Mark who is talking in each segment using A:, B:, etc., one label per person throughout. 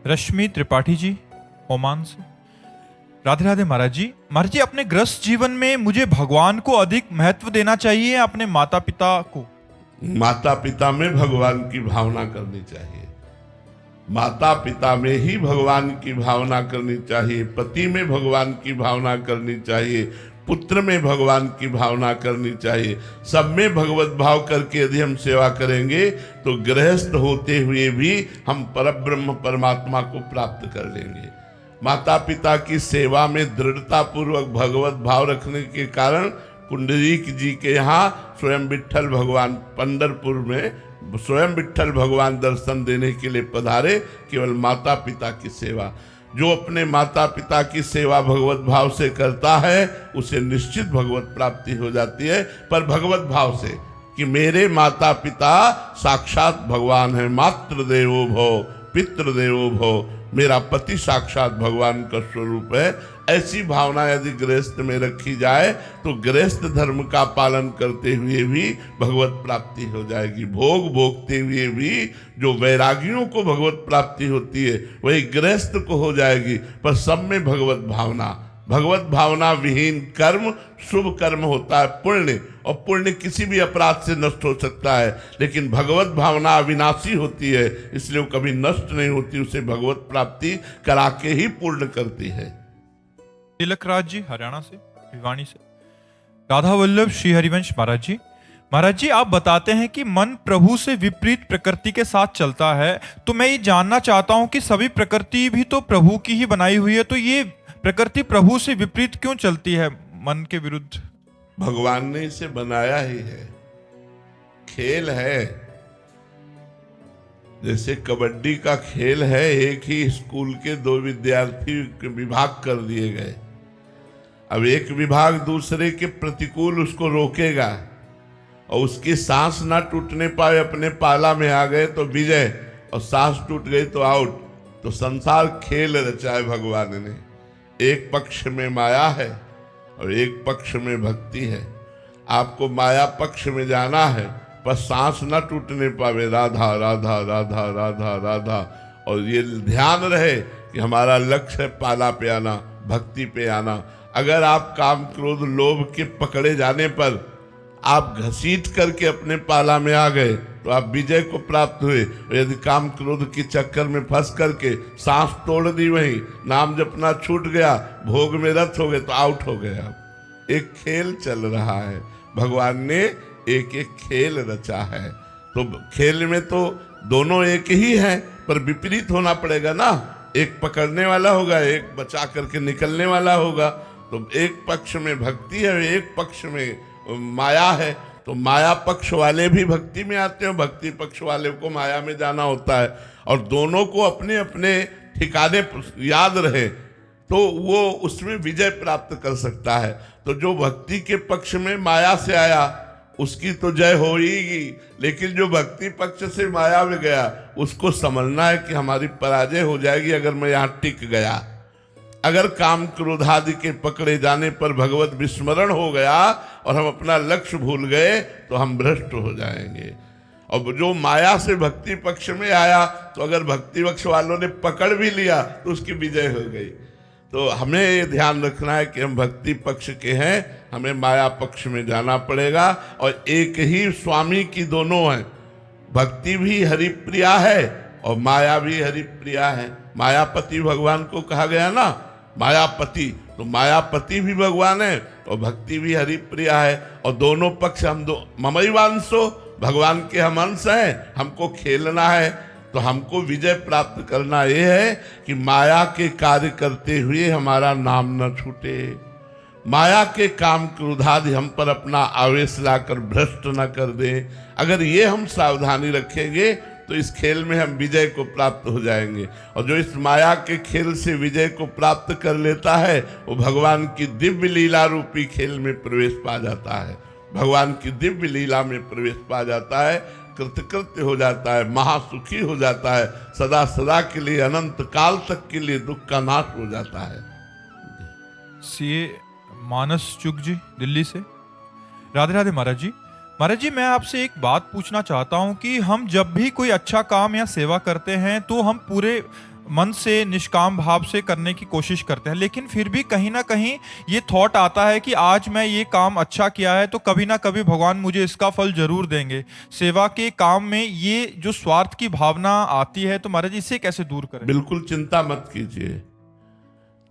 A: रश्मि Tripathi ji, Oman से। राधे राधे महाराज जी। महाराज जी, अपने गृहस्थ जीवन में मुझे भगवान को अधिक महत्व देना चाहिए या अपने माता पिता को?
B: माता पिता में भगवान की भावना करनी चाहिए। माता पिता में ही भगवान की भावना करनी चाहिए। पति में भगवान की भावना करनी चाहिए। पुत्र में भगवान की भावना करनी चाहिए। सब में भगवत भाव करके यदि हम सेवा करेंगे तो गृहस्थ होते हुए भी हम परब्रह्म परमात्मा को प्राप्त कर लेंगे। माता पिता की सेवा में दृढ़ता पूर्वक भगवत भाव रखने के कारण पुंडरीक जी के यहाँ स्वयं विट्ठल भगवान पंढरपुर में स्वयं विट्ठल भगवान दर्शन देने के लिए पधारे। केवल माता पिता की सेवा, जो अपने माता पिता की सेवा भगवत भाव से करता है उसे निश्चित भगवत प्राप्ति हो जाती है। पर भगवत भाव से कि मेरे माता पिता साक्षात भगवान है, मातृ देवो भव पितृ देवो भव, मेरा पति साक्षात भगवान का स्वरूप है, ऐसी भावना यदि गृहस्थ में रखी जाए तो गृहस्थ धर्म का पालन करते हुए भी भगवत प्राप्ति हो जाएगी। भोग भोगते हुए भी जो वैरागियों को भगवत प्राप्ति होती है वही गृहस्थ को हो जाएगी। पर सब में भगवत भावना विहीन कर्म शुभ कर्म होता है पुण्य, और पुण्य किसी भी अपराध से नष्ट हो सकता है, लेकिन भगवत भावना अविनाशी होती है, इसलिए वो कभी नष्ट नहीं होती, उसे भगवत प्राप्ति करा के ही पूर्ण करती है।
A: तिलक राज जी, हरियाणा से, भिवानी से। राधा वल्लभ श्री हरिवंश महाराज जी। महाराज जी, आप बताते हैं कि मन प्रभु से विपरीत प्रकृति के साथ चलता है, तो मैं ये जानना चाहता हूं कि सभी प्रकृति भी तो प्रभु की ही बनाई हुई है, तो ये प्रकृति प्रभु से विपरीत क्यों चलती है, मन के विरुद्ध?
B: भगवान ने इसे बनाया ही है, खेल है। जैसे कबड्डी का खेल है, एक ही स्कूल के दो विद्यार्थी विभाग कर दिए गए। अब एक विभाग दूसरे के प्रतिकूल उसको रोकेगा और उसकी सांस ना टूटने पाए, अपने पाला में आ गए तो विजय, और सांस टूट गई तो आउट। तो संसार खेल रचा है भगवान ने। एक पक्ष में माया है और एक पक्ष में भक्ति है। आपको माया पक्ष में जाना है, पर सांस न टूटने पावे, राधा राधा राधा राधा राधा, और ये ध्यान रहे कि हमारा लक्ष्य है पाला पे आना, भक्ति पे आना। अगर आप काम क्रोध लोभ के पकड़े जाने पर आप घसीट करके अपने पाला में आ गए तो आप विजय को प्राप्त हुए। यदि काम क्रोध के चक्कर में फंस करके सांस तोड़ दी, वहीं नाम जपना छूट गया, भोग में रत हो गए तो आउट हो गए। आप एक खेल चल रहा है, भगवान ने एक एक खेल रचा है। तो खेल में तो दोनों एक ही हैं, पर विपरीत होना पड़ेगा ना। एक पकड़ने वाला होगा, एक बचा करके निकलने वाला होगा। तो एक पक्ष में भक्ति है, एक पक्ष में माया है। तो माया पक्ष वाले भी भक्ति में आते हैं, भक्ति पक्ष वाले को माया में जाना होता है, और दोनों को अपने अपने ठिकाने याद रहे तो वो उसमें विजय प्राप्त कर सकता है। तो जो भक्ति के पक्ष में माया से आया उसकी तो जय होगी, लेकिन जो भक्ति पक्ष से माया में गया उसको समझना है कि हमारी पराजय हो जाएगी अगर मैं यहाँ टिक गया। अगर काम क्रोधादि के पकड़े जाने पर भगवत विस्मरण हो गया और हम अपना लक्ष्य भूल गए तो हम भ्रष्ट हो जाएंगे। और जो माया से भक्ति पक्ष में आया तो अगर भक्ति पक्ष वालों ने पकड़ भी लिया तो उसकी विजय हो गई। तो हमें ये ध्यान रखना है कि हम भक्ति पक्ष के हैं, हमें माया पक्ष में जाना पड़ेगा। और एक ही स्वामी की दोनों हैं, भक्ति भी हरिप्रिया है और माया भी हरिप्रिया है। मायापति भगवान को कहा गया ना, मायापति, तो मायापति भी भगवान है और भक्ति भी हरिप्रिया है। और दोनों पक्ष हम दो ममैवांशो, भगवान के हम अंश हैं, हमको खेलना है। तो हमको विजय प्राप्त करना यह है कि माया के कार्य करते हुए हमारा नाम न छूटे, माया के काम क्रोधादि हम पर अपना आवेश लाकर भ्रष्ट न कर दे। अगर ये हम सावधानी रखेंगे तो इस खेल में हम विजय को प्राप्त हो जाएंगे। और जो इस माया के खेल से विजय को प्राप्त कर लेता है वो भगवान की दिव्य लीला रूपी खेल में प्रवेश पा जाता है, भगवान की दिव्य लीला में प्रवेश पा जाता है, कृतकृत्य हो जाता है, महासुखी हो जाता है, सदा सदा के लिए अनंत काल तक के लिए दुख का नाश हो जाता है।
A: सीए मानस चुग जी, दिल्ली से। राधे राधे महाराज जी। महाराज जी, मैं आपसे एक बात पूछना चाहता हूं कि हम जब भी कोई अच्छा काम या सेवा करते हैं तो हम पूरे मन से निष्काम भाव से करने की कोशिश करते हैं, लेकिन फिर भी कहीं ना कहीं ये थॉट आता है कि आज मैं ये काम अच्छा किया है तो कभी ना कभी भगवान मुझे इसका फल जरूर देंगे। सेवा के काम में ये जो स्वार्थ की भावना आती है, तो महाराज इसे कैसे दूर करें?
B: बिल्कुल चिंता मत कीजिए,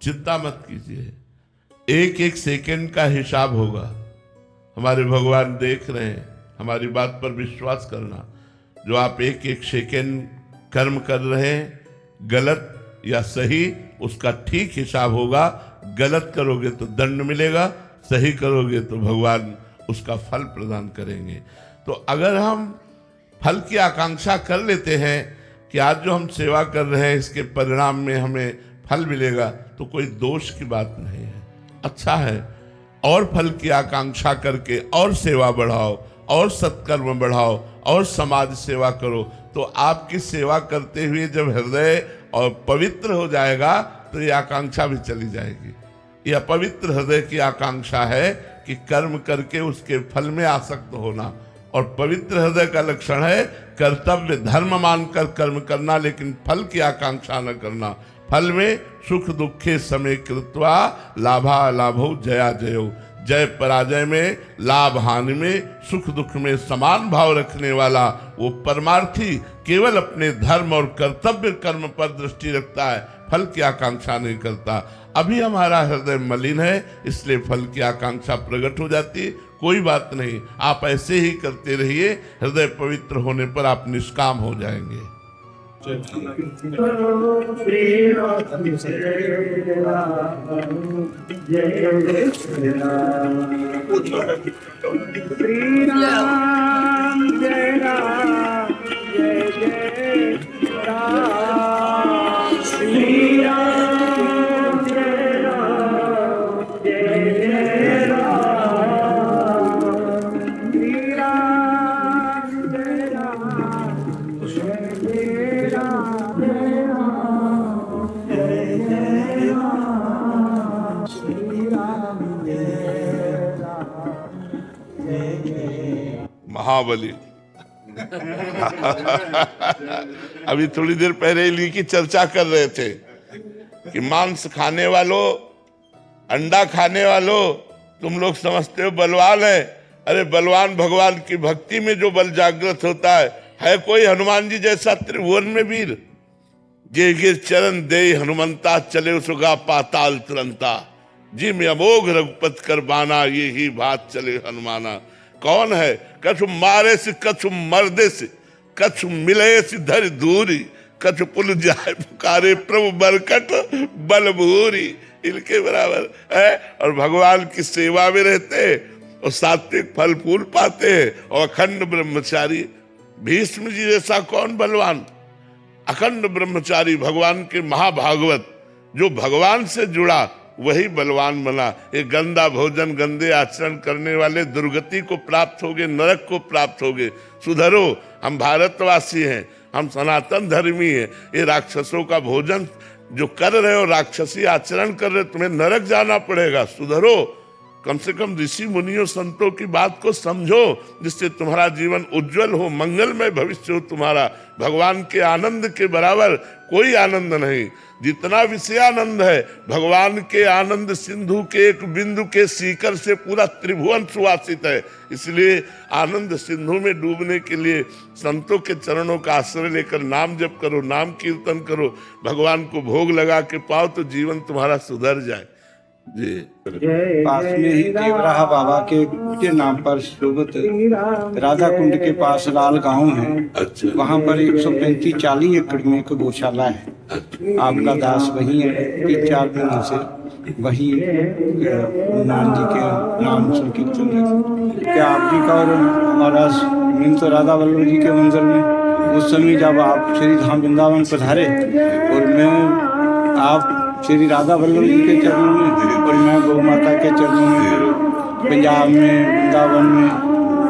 B: चिंता मत कीजिए। एक एक सेकंड का हिसाब होगा। हमारे भगवान देख रहे हैं, हमारी बात पर विश्वास करना। जो आप एक एक सेकंड कर्म कर रहे हैं, गलत या सही, उसका ठीक हिसाब होगा। गलत करोगे तो दंड मिलेगा, सही करोगे तो भगवान उसका फल प्रदान करेंगे। तो अगर हम फल की आकांक्षा कर लेते हैं कि आज जो हम सेवा कर रहे हैं इसके परिणाम में हमें फल मिलेगा, तो कोई दोष की बात नहीं है, अच्छा है। और फल की आकांक्षा करके और सेवा बढ़ाओ, और सत्कर्म बढ़ाओ, और समाज सेवा करो। तो आपकी सेवा करते हुए जब हृदय और पवित्र हो जाएगा तो ये आकांक्षा भी चली जाएगी। यह पवित्र हृदय की आकांक्षा है कि कर्म करके उसके फल में आसक्त होना। और पवित्र हृदय का लक्षण है कर्तव्य धर्म मानकर कर्म करना, लेकिन फल की आकांक्षा न करना। फल में सुख दुखे समय कृत्वा लाभा लाभो जया जयो। जय पराजय में, लाभ हानि में, सुख दुख में समान भाव रखने वाला वो परमार्थी केवल अपने धर्म और कर्तव्य कर्म पर दृष्टि रखता है, फल की आकांक्षा नहीं करता। अभी हमारा हृदय मलिन है, इसलिए फल की आकांक्षा प्रकट हो जाती है। कोई बात नहीं, आप ऐसे ही करते रहिए, हृदय पवित्र होने पर आप निष्काम हो जाएंगे। महाबली अभी थोड़ी देर पहले इन्हीं की चर्चा कर रहे थे कि मांस खाने वालों, अंडा खाने वालों, तुम लोग समझते हो बलवान है। अरे बलवान भगवान की भक्ति में जो बल जागृत होता है कोई हनुमान जी जैसा त्रिभुवन में वीर? जे गिर चरण दे हनुमंता, चले उसगा पाताल तुरंता। जी में अमोघ रघुपत कर बाना, ये ही बात चले हनुमाना। कौन है? कछु मारे से, कछु मर्दे से, कछु मिले से धर दूरी, कछु पुल जाए पुकारे प्रभु बरकट बल भूरी। इनके बराबर है। और भगवान की सेवा में रहते और सात्विक फल फूल पाते हैं और अखंड ब्रह्मचारी। भीष्म जी जैसा कौन बलवान? अखंड ब्रह्मचारी, भगवान के महाभागवत, जो भगवान से जुड़ा वही बलवान बना। ये गंदा भोजन, गंदे आचरण करने वाले दुर्गति को प्राप्त होगे, नरक को प्राप्त होगे। सुधरो, हम भारतवासी हैं, हम सनातन धर्मी हैं। ये राक्षसों का भोजन जो कर रहे हो, राक्षसी आचरण कर रहे हो, तुम्हें नरक जाना पड़ेगा। सुधरो, कम से कम ऋषि मुनियों संतों की बात को समझो, जिससे तुम्हारा जीवन उज्जवल हो, मंगलमय भविष्य हो तुम्हारा। भगवान के आनंद के बराबर कोई आनंद नहीं। जितना विषयानंद है, भगवान के आनंद सिंधु के एक बिंदु के सीकर से पूरा त्रिभुवन सुवासित है। इसलिए आनंद सिंधु में डूबने के लिए संतों के चरणों का आश्रय लेकर नाम जप करो, नाम कीर्तन करो, भगवान को भोग लगा के पाओ तो जीवन तुम्हारा सुधर जाए। जी,
C: पास में ही देवराहा बाबा के नाम पर शोभित राधा कुंड के पास लाल गांव है।
B: अच्छा।
C: वहाँ पर 135-40 एकड़ में एक गौशाला है। आपका दास वही है, 3-4 दिनों से वही हनुमान जी के नाम संकीर्तन है। क्या आप जी का और हमारा मैं तो राधा वल्लभ जी के मंदिर में उस समय जब आप श्री धाम वृंदावन पधारे और मैं आप श्री राधा वल्लभ जी के चरणों में और मैं गौ माता के चरणों में पंजाब में वृंदावन में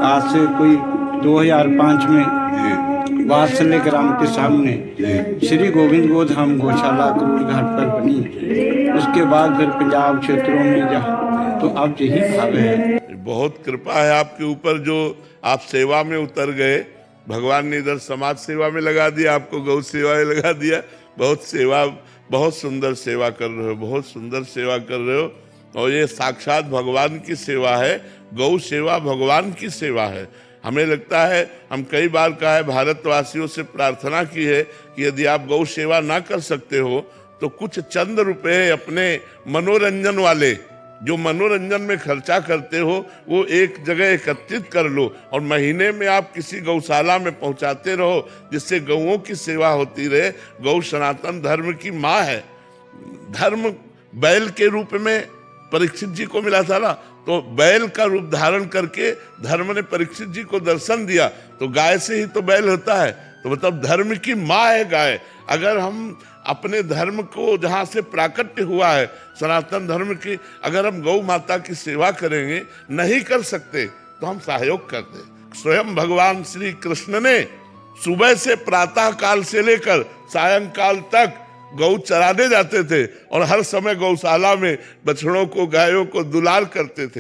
C: आज से कोई 2005 में वात्सल्य ग्राम के सामने श्री गोविंद गोधाम गौशाला करोड़ घाट पर बनी। उसके बाद फिर पंजाब क्षेत्रों में जहाँ तो अब यही भाव है।
B: बहुत कृपा है आपके ऊपर जो आप सेवा में उतर गए। भगवान ने इधर समाज सेवा में लगा दिया, आपको गौ सेवा में लगा दिया। बहुत सेवा, बहुत सुंदर सेवा कर रहे हो, बहुत सुंदर सेवा कर रहे हो। और ये साक्षात भगवान की सेवा है। गौ सेवा भगवान की सेवा है। हमें लगता है, हम कई बार कहा है, भारतवासियों से प्रार्थना की है कि यदि आप गौ सेवा ना कर सकते हो तो कुछ चंद रुपए अपने मनोरंजन वाले, जो मनोरंजन में खर्चा करते हो, वो एक जगह एकत्रित कर लो और महीने में आप किसी गौशाला में पहुंचाते रहो, जिससे गौओं की सेवा होती रहे। गौ सनातन धर्म की माँ है। धर्म बैल के रूप में परीक्षित जी को मिला था ना, तो बैल का रूप धारण करके धर्म ने परीक्षित जी को दर्शन दिया। तो गाय से ही तो बैल होता है, तो मतलब धर्म की माँ है गाय। अगर हम अपने धर्म को, जहाँ से प्राकट्य हुआ है सनातन धर्म की, अगर हम गौ माता की सेवा करेंगे, नहीं कर सकते तो हम सहयोग कर दें। स्वयं भगवान श्री कृष्ण ने सुबह से प्रातः काल से लेकर सायंकाल तक गौ चराने जाते थे और हर समय गौशाला में बछड़ों को, गायों को दुलार करते थे।